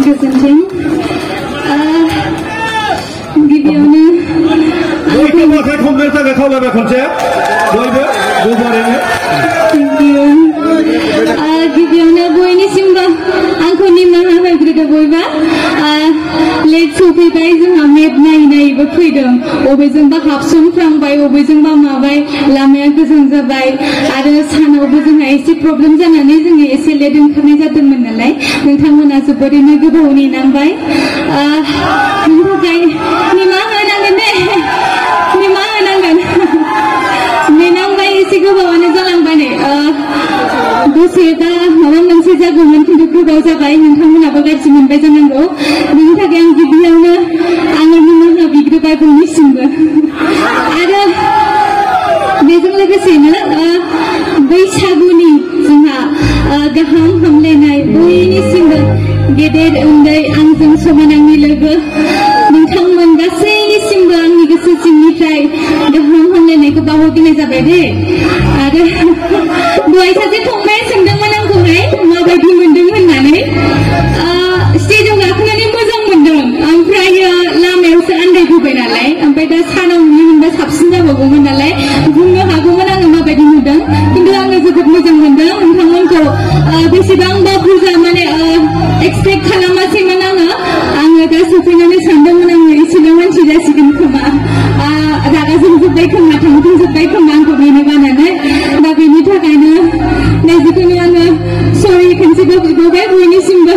गोजोन्थों गिबियावनो बयबो आखाइ खबनो थाखाय खावलायबाय खनसे बयबो गोजोनैनो गिबियावनो बयनिसिमबो आंखौ निमाहा होग्रोदो बयबो लेट सफैबाय जोंहा मेप नायनायबो फैदों बबेजोंबा हाबसनफ्रांबाय बबेजोंबा माबाय लामाया गोजान जाबाय आरो सानावबो जोंहा एसे प्रब्लेम जानानै जोङो एसे लेट ओंखारनाय जादोंमोन नालाय नोंथांमोना जोबोरैनो गोबाव नेनांबाय बिनि थाखाय निमाहा होनांगोन दे निमाहा होनांगोन नेनांबाय एसे गोबावानो जालांबाय नै दसे दा माबा मोनसे जागौमोन खिन्थु गोबाव जाबाय नोंथांमोनाबो गाज्रि मोनबाय जानांगौ बिनि थाखाय आं गिबियावनो आङो निमाहा बिग्रोबाय बयनिसिमबो आरो बेजों लोगोसेनो बैसागुनि जोंहा गाहाम हामलायनाय बयनिसिमबो गेदेर उन्दै आंजों समान आंनि लोगो नोंथांमोन गासैनिसिमबो आंनि गोसो सिंनिफ्राय गाहाम हामलायनायखौ बावहरग्रोनाय जाबाय दे आरो दहाय सासे फंबाया सोंदोंमोन आंखौहाय माबायदि मोनदों होननानै स्टेजआव गाखोनानै मोजां मोनदों ओमफ्रायो लामायावसो आन्दायबोबाय नालाय ओमफ्राय दा सानाव नुनो मोनबा साबसिन जाबावगौमोन नालाय बुंनो हागौमोन आङो माबायदि नुदों खिन्थु आङो जोबोद मोजां मोनदों नोंथांमोनखौ बेसेबांबा बुरजा माने एक्सपेक्ट खालामासैमोन आङो दा सफैनानै सानदोंमोन आङो एसेल' मानसि जासिगोन खोमा रागा जोंजोब्बाय खोमा थांफिनजोब्बाय खोमा आंखौ नेनो बानानै दा बेनि थाखायनो जिखुनु आङो सरि खनसेबो बिबावबाय बयनिसिमबो